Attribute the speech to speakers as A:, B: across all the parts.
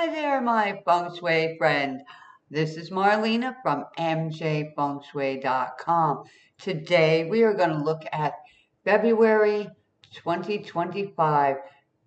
A: Hi there, my feng shui friend. This is Marlena from mjfengshui.com. Today we are going to look at February 2025,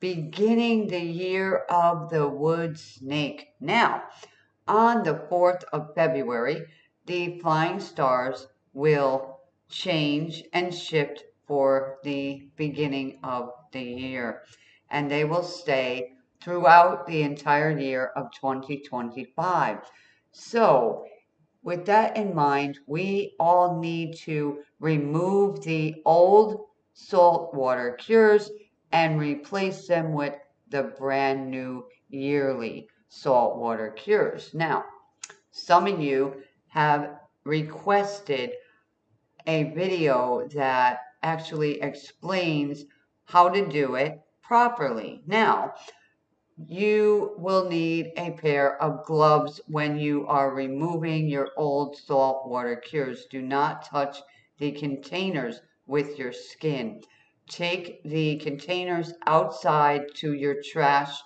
A: beginning the year of the wood snake. Now, on the 4th of February, the flying stars will change and shift for the beginning of the year, and they will stay throughout the entire year of 2025. So, with that in mind, we all need to remove the old saltwater cures and replace them with the brand new yearly saltwater cures. Now, some of you have requested a video that actually explains how to do it properly. Now, you will need a pair of gloves when you are removing your old saltwater cures. Do not touch the containers with your skin. Take the containers outside to your trash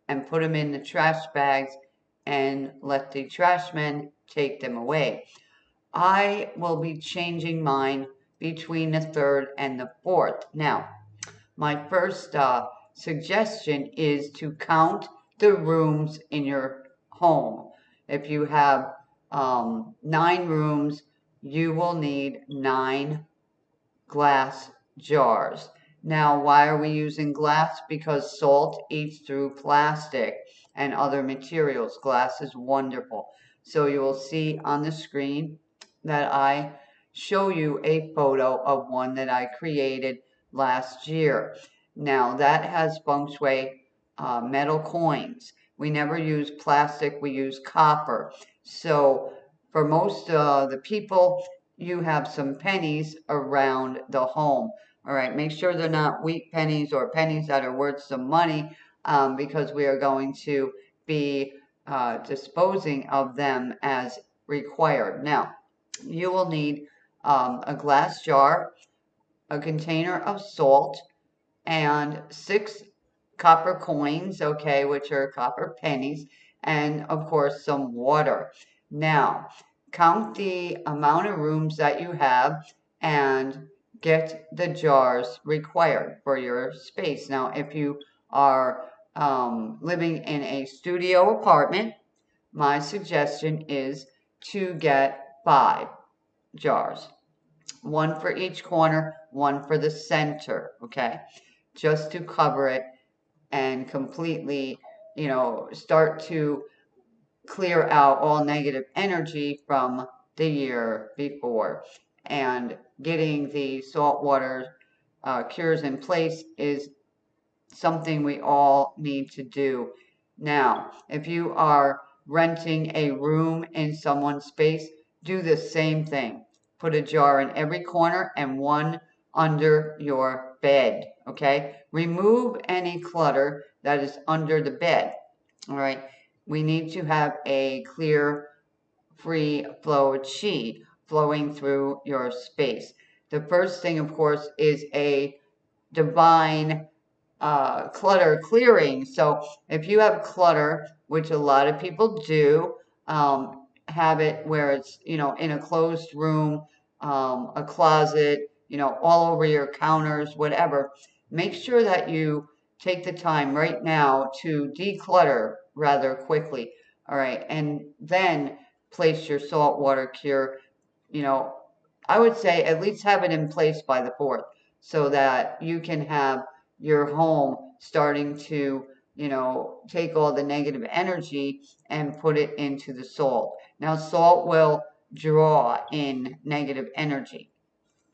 A: and put them in the trash bags and let the trash men take them away. I will be changing mine between the 3rd and the 4th. Now, my first suggestion is to count the rooms in your home. If you have 9 rooms, you will need 9 glass jars. Now, why are we using glass? Because salt eats through plastic and other materials. Glass is wonderful. So you will see on the screen that I show you a photo of one that I created last year. Now, that has feng shui metal coins. We never use plastic, we use copper. So for most of the people, you have some pennies around the home. All right, make sure they're not wheat pennies or pennies that are worth some money, because we are going to be disposing of them as required. Now, you will need a glass jar, a container of salt, and 6 copper coins, okay, which are copper pennies, and of course some water. Now, count the amount of rooms that you have and get the jars required for your space. Now, if you are living in a studio apartment, my suggestion is to get 5 jars. 1 for each corner, 1 for the center, okay? Just to cover it and completely, start to clear out all negative energy from the year before. And getting the saltwater cures in place is something we all need to do. Now, if you are renting a room in someone's space, do the same thing. Put a jar in every corner and 1 under your bed, okay? Remove any clutter that is under the bed, all right? We need to have a clear, free flow of chi flowing through your space. The first thing, of course, is a divine clutter clearing. So if you have clutter, which a lot of people do, have it where it's, in a closed room, a closet, all over your counters, whatever, make sure that you take the time right now to declutter rather quickly. All right. And then place your saltwater cure, I would say at least have it in place by the 4th so that you can have your home starting to, take all the negative energy and put it into the salt. Now, salt will draw in negative energy.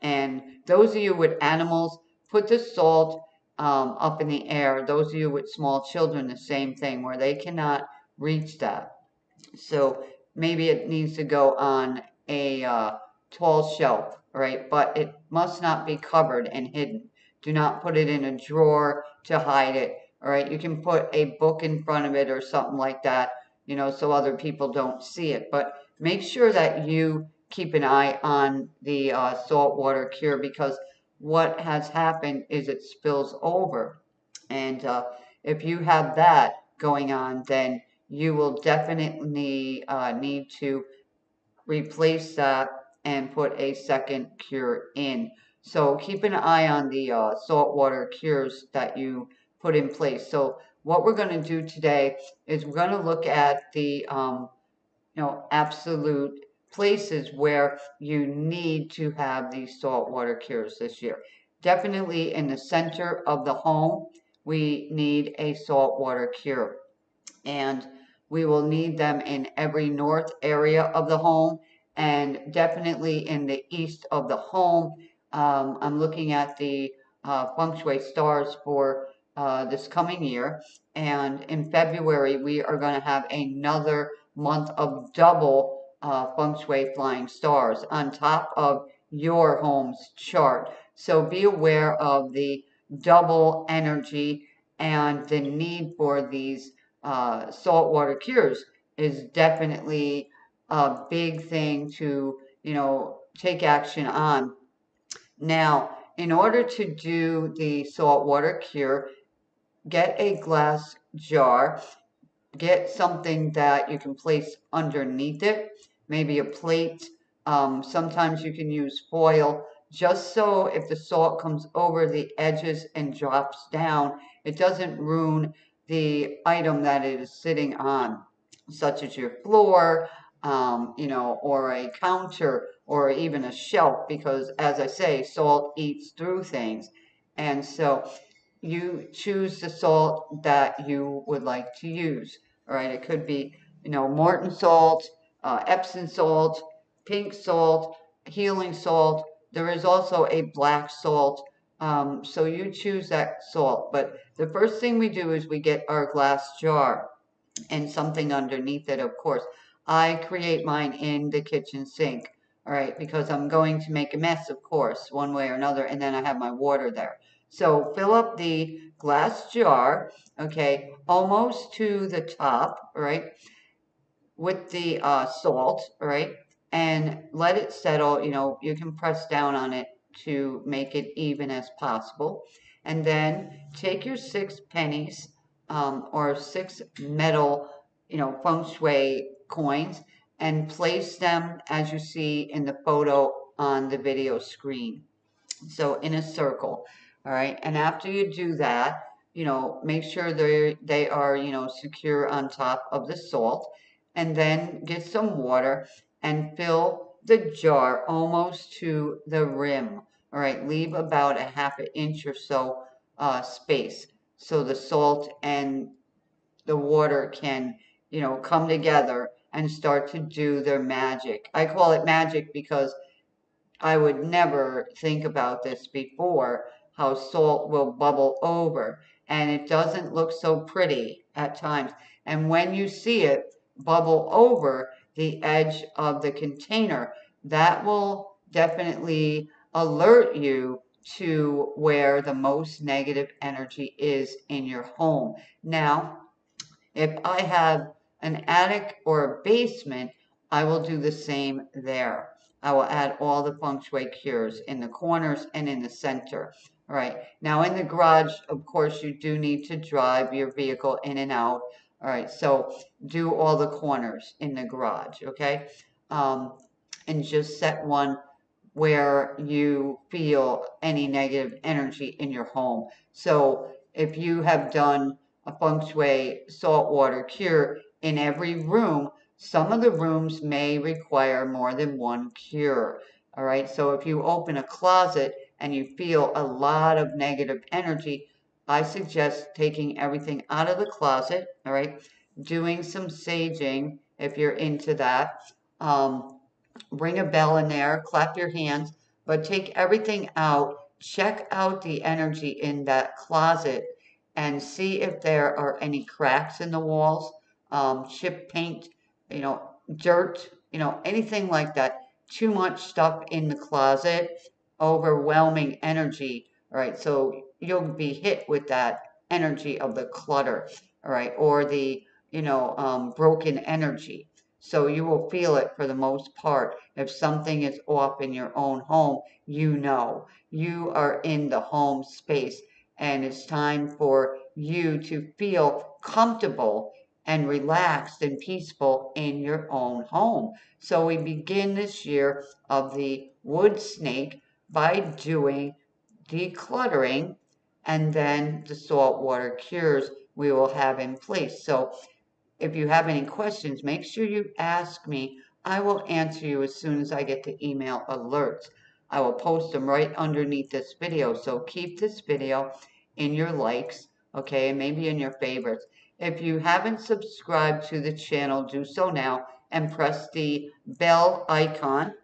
A: And those of you with animals, put the salt up in the air. Those of you with small children, the same thing, where they cannot reach that. So maybe it needs to go on a tall shelf, right? But it must not be covered and hidden. Do not put it in a drawer to hide it, all right? You can put a book in front of it or something like that, so other people don't see it. But make sure that you keep an eye on the saltwater cure, because what has happened is it spills over. And if you have that going on, then you will definitely need to replace that and put a second cure in. So keep an eye on the saltwater cures that you put in place. So what we're going to do today is we're going to look at the absolute places where you need to have these saltwater cures this year. Definitely in the center of the home, we need a saltwater cure, and we will need them in every north area of the home and definitely in the east of the home. I'm looking at the feng shui stars for this coming year, and in February we are going to have another month of double feng shui flying stars on top of your home's chart. So be aware of the double energy and the need for these saltwater cures is definitely a big thing to, take action on. Now, in order to do the saltwater cure, get a glass jar. Get something that you can place underneath it, maybe a plate. Sometimes you can use foil, just so if the salt comes over the edges and drops down, it doesn't ruin the item that it is sitting on, such as your floor, or a counter, or even a shelf, because as I say, salt eats through things. And so you choose the salt that you would like to use. All right, it could be, Morton salt, Epsom salt, pink salt, healing salt. There is also a black salt. So you choose that salt. But the first thing we do is we get our glass jar and something underneath it, of course. I create mine in the kitchen sink, all right, because I'm going to make a mess, of course, one way or another, and then I have my water there. So fill up the glass jar, okay, almost to the top, right, with the salt, right, and let it settle. You can press down on it to make it even as possible. And then take your 6 pennies or 6 metal, feng shui coins and place them as you see in the photo on the video screen. So in a circle, all right. And after you do that, make sure they are, secure on top of the salt, and then get some water and fill the jar almost to the rim. All right. Leave about a half an inch or so space so the salt and the water can, come together and start to do their magic. I call it magic because I would never think about this before, how salt will bubble over, and it doesn't look so pretty at times. And when you see it bubble over the edge of the container, that will definitely alert you to where the most negative energy is in your home. Now, if I have an attic or a basement, I will do the same there. I will add all the feng shui cures in the corners and in the center. All right. Now in the garage, of course, you do need to drive your vehicle in and out. All right. So do all the corners in the garage. Okay. Um, and just set one where you feel any negative energy in your home. So if you have done a feng shui saltwater cure in every room, some of the rooms may require more than one cure. All right. So if you open a closet and you feel a lot of negative energy, I suggest taking everything out of the closet. All right. Doing some saging if you're into that. Ring a bell in there, clap your hands, but take everything out. Check out the energy in that closet and see if there are any cracks in the walls, chip paint, dirt, anything like that. Too much stuff in the closet, overwhelming energy. All right, so you'll be hit with that energy of the clutter, all right, or the, broken energy. So you will feel it for the most part. If something is off in your own home, you are in the home space, and it's time for you to feel comfortable and relaxed and peaceful in your own home. So we begin this year of the wood snake by doing decluttering, and then the saltwater cures we will have in place. So if you have any questions, make sure you ask me. I will answer you as soon as I get the email alerts. I will post them right underneath this video. So keep this video in your likes, okay, and maybe in your favorites. If you haven't subscribed to the channel, do so now and press the bell icon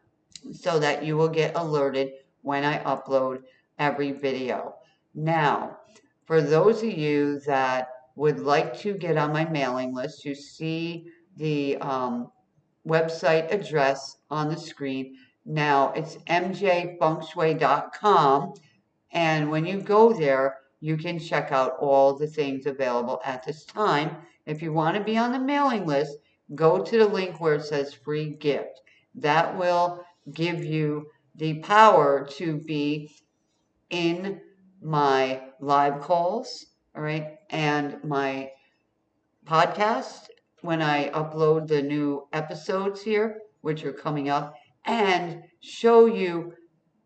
A: so that you will get alerted when I upload every video. Now, for those of you that would like to get on my mailing list, you see the website address on the screen. Now, it's mjfengshui.com, and when you go there, you can check out all the things available at this time. If you want to be on the mailing list, go to the link where it says free gift. That will give you the power to be in my live calls, all right, and my podcast when I upload the new episodes here, which are coming up, and show you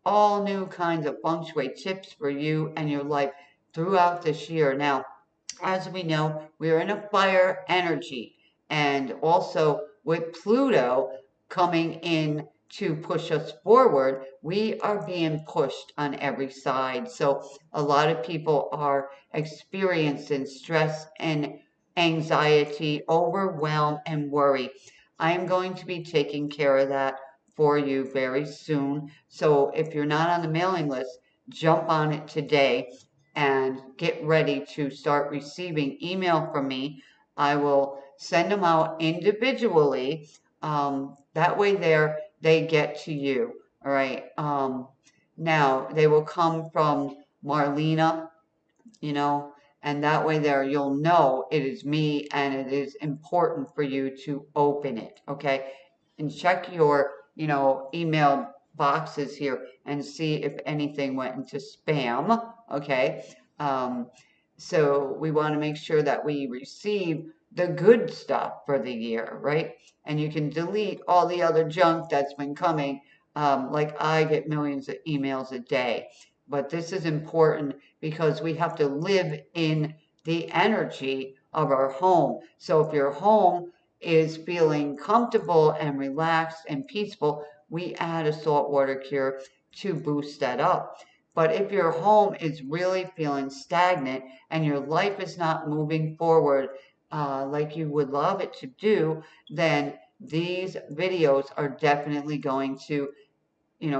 A: all new kinds of feng shui tips for you and your life throughout this year. Now, as we know, we are in a fire energy, and also with Pluto coming in to push us forward, we are being pushed on every side. So a lot of people are experiencing stress and anxiety, overwhelm, and worry. I am going to be taking care of that for you very soon. So if you're not on the mailing list, jump on it today and get ready to start receiving email from me. I will send them out individually. That way they get to you. All right. Now they will come from Marlenea, you know, and that way there you'll know it is me and it is important for you to open it. Okay. And check your, email boxes here and see if anything went into spam. Okay. Um, so we want to make sure that we receive the good stuff for the year, right? And you can delete all the other junk that's been coming. Like I get millions of emails a day, but this is important because we have to live in the energy of our home. So if your home is feeling comfortable and relaxed and peaceful, we add a saltwater cure to boost that up. But if your home is really feeling stagnant and your life is not moving forward like you would love it to do, then these videos are definitely going to,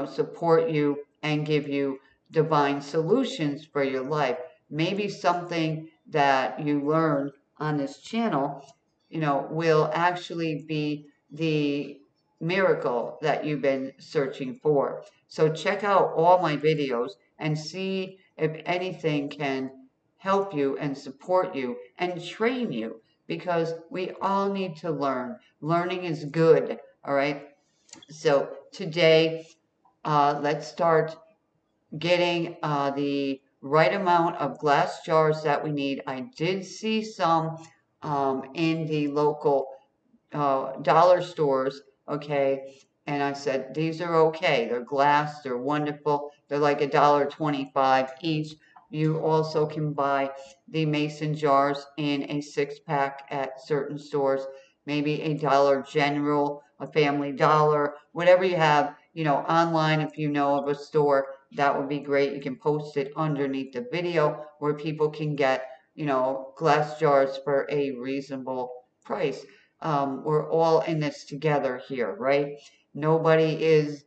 A: support you and give you divine solutions for your life. Maybe something that you learn on this channel, will actually be the miracle that you've been searching for. So check out all my videos and see if anything can help you and support you and train you, because we all need to learn. Learning is good, all right? So today, let's start getting the right amount of glass jars that we need. I did see some in the local dollar stores, okay, and I said, these are okay. They're glass, they're wonderful. They're like $1.25 each. You also can buy the mason jars in a 6-pack at certain stores, maybe a Dollar General, a Family Dollar, whatever you have, online. If you know of a store, that would be great. You can post it underneath the video where people can get, glass jars for a reasonable price. We're all in this together here, right? Nobody is,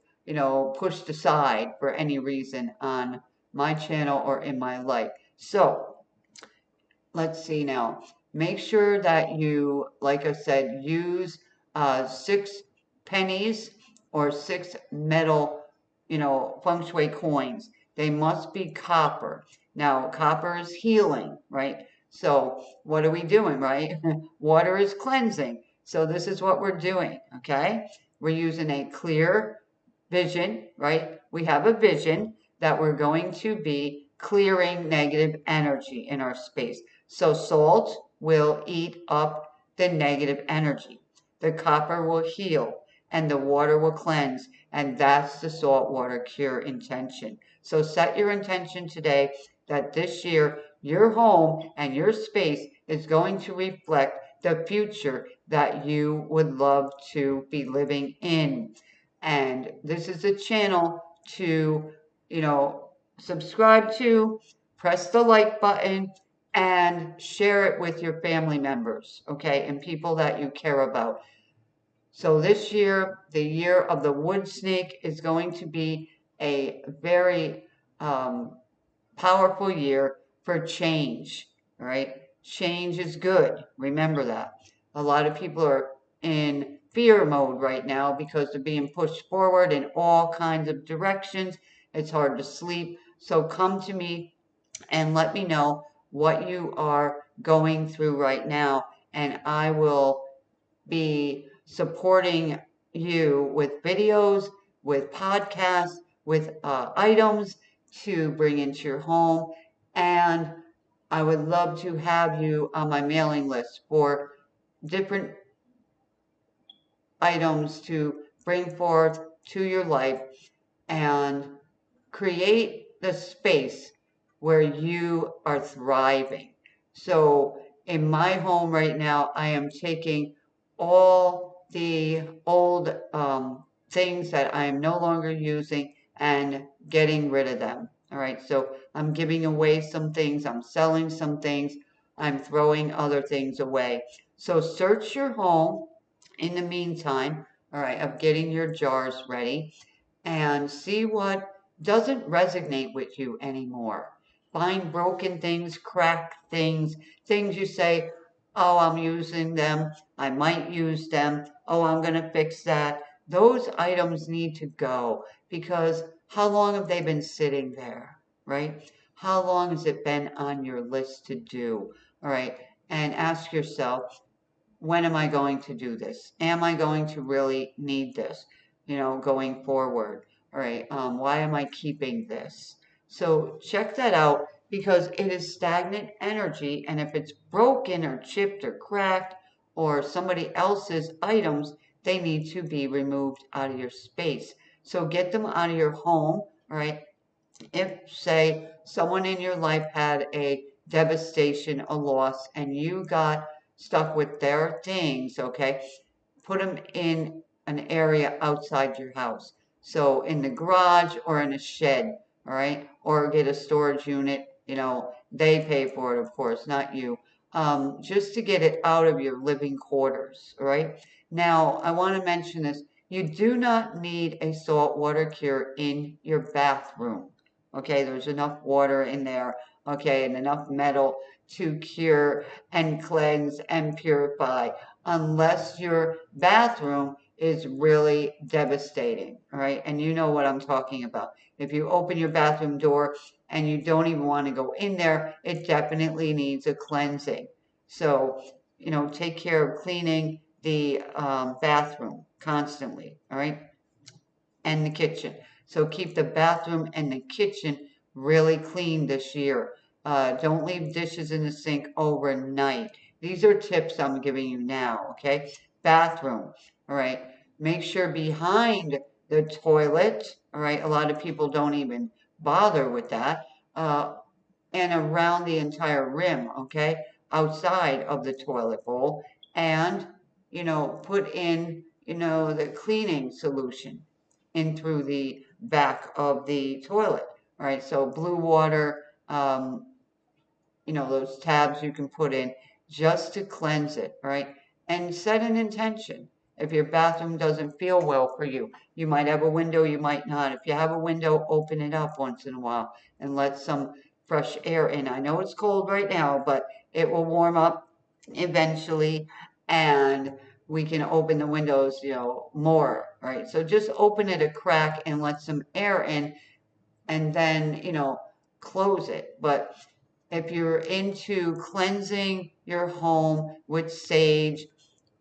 A: pushed aside for any reason on my channel or in my life. So let's see now. Make sure that you, like I said, use 6 pennies or 6 metal, feng shui coins. They must be copper. Now, copper is healing, right? So what are we doing, right? Water is cleansing. So this is what we're doing, okay? We're using a clear vision, right? We have a vision that we're going to be clearing negative energy in our space. So salt will eat up the negative energy. The copper will heal and the water will cleanse, and that's the saltwater cure intention. So set your intention today that this year your home and your space is going to reflect the future that you would love to be living in. And this is a channel to, subscribe to, press the like button, and share it with your family members, okay, and people that you care about. So this year, the year of the wood snake, is going to be a very powerful year for change, all right? Change is good. Remember that. A lot of people are in fear mode right now because they're being pushed forward in all kinds of directions. It's hard to sleep. So come to me and let me know what you are going through right now, and I will be supporting you with videos, with podcasts, with items to bring into your home. And I would love to have you on my mailing list for different items to bring forth to your life and create the space where you are thriving. So in my home right now, I am taking all the old things that I am no longer using and getting rid of them. All right, so I'm giving away some things, I'm selling some things, I'm throwing other things away. So search your home in the meantime, all right, of getting your jars ready, and see what doesn't resonate with you anymore. Find broken things, cracked things, things you say, oh, I'm using them, I might use them, oh, I'm going to fix that. Those items need to go, because how long have they been sitting there, right? How long has it been on your list to do? All right, and ask yourself, when am I going to do this? Am I going to really need this, going forward? All right, why am I keeping this? So check that out, because it is stagnant energy, and if it's broken or chipped or cracked or somebody else's items, they need to be removed out of your space. So get them out of your home, all right? If, say, someone in your life had a devastation, a loss, and you got stuck with their things, okay, put them in an area outside your house. So in the garage or in a shed, all right, or get a storage unit. They pay for it, of course, not you. Just to get it out of your living quarters, all right? Now, I want to mention this. You do not need a saltwater cure in your bathroom. Okay, there's enough water in there, okay, and enough metal to cure and cleanse and purify, unless your bathroom is really devastating, all right? And you know what I'm talking about. If you open your bathroom door and you don't even want to go in there, it definitely needs a cleansing. So, take care of cleaning the bathroom constantly, all right? And the kitchen. So keep the bathroom and the kitchen really clean this year. Don't leave dishes in the sink overnight. These are tips I'm giving you now, okay? Bathroom, all right? Make sure behind the toilet, all right? A lot of people don't even bother with that. And around the entire rim, okay? Outside of the toilet bowl. And, put in, the cleaning solution in through the back of the toilet. All right, so blue water, those tabs you can put in just to cleanse it, right? And set an intention. If your bathroom doesn't feel well for you, you might have a window, you might not. If you have a window, open it up once in a while and let some fresh air in. I know it's cold right now, but it will warm up eventually, and we can open the windows, more, right? So just open it a crack and let some air in, and then, close it. But if you're into cleansing your home with sage,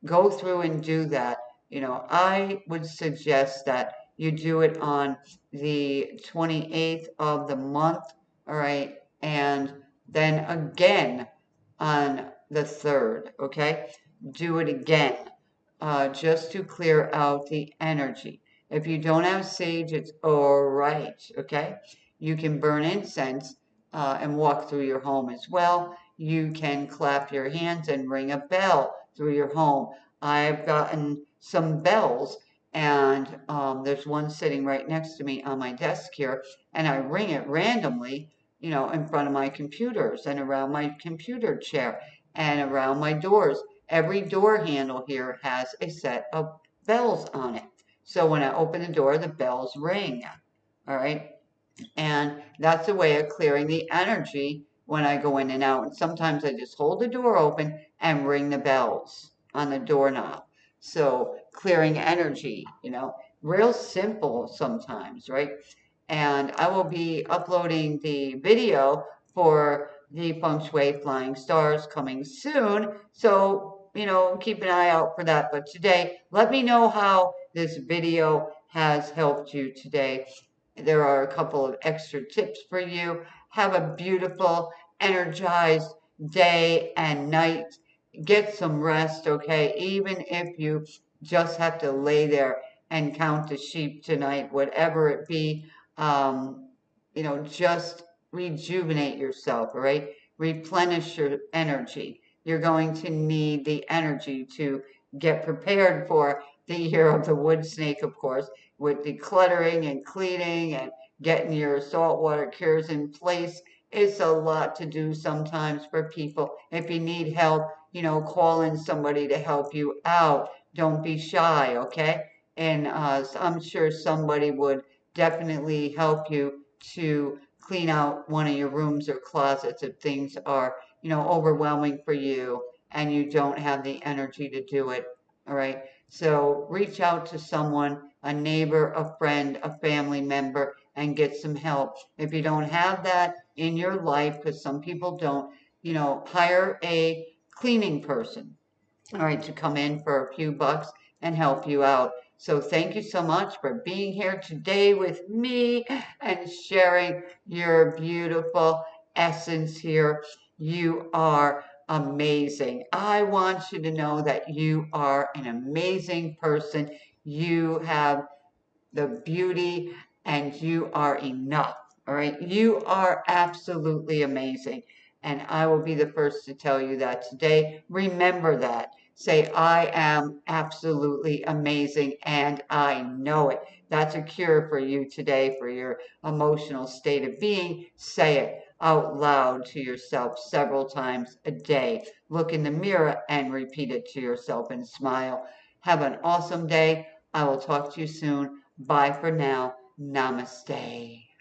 A: go through and do that. I would suggest that you do it on the 28th of the month, all right, and then again on the 3rd, okay? do it again, just to clear out the energy. If you don't have sage, it's all right, okay? You can burn incense and walk through your home as well. You can clap your hands and ring a bell through your home. I've gotten some bells, and there's one sitting right next to me on my desk here, and I ring it randomly, you know, in front of my computers and around my computer chair and around my doors. Every door handle here has a set of bells on it. So when I open the door, the bells ring. All right. And that's a way of clearing the energy when I go in and out. And sometimes I just hold the door open and ring the bells on the doorknob. So clearing energy, you know, real simple sometimes, right? And I will be uploading the video for the Feng Shui Flying Stars coming soon. So, you know, keep an eye out for that. But today, let me know how this video has helped you today. There are a couple of extra tips for you. Have a beautiful, energized day and night. Get some rest, okay? Even if you just have to lay there and count the sheep tonight, whatever it be, um, you know, just rejuvenate yourself, all right? Replenish your energy. You're going to need the energy to get prepared for the year of the wood snake, of course, with decluttering and cleaning and getting your saltwater cures in place. It's a lot to do sometimes for people. If you need help, you know, call in somebody to help you out. Don't be shy, okay? And I'm sure somebody would definitely help you to clean out one of your rooms or closets if things are, you know, overwhelming for you and you don't have the energy to do it. All right. So reach out to someone, a neighbor, a friend, a family member, and get some help. If you don't have that in your life, because some people don't, you know, hire a cleaning person, all right, to come in for a few bucks and help you out. So thank you so much for being here today with me and sharing your beautiful essence here. You are amazing. I want you to know that you are an amazing person. You have the beauty, and you are enough. All right. You are absolutely amazing. And I will be the first to tell you that today. Remember that. Say, I am absolutely amazing and I know it. That's a cure for you today for your emotional state of being. Say it out loud to yourself several times a day. Look in the mirror and repeat it to yourself and smile. Have an awesome day. I will talk to you soon. Bye for now. Namaste.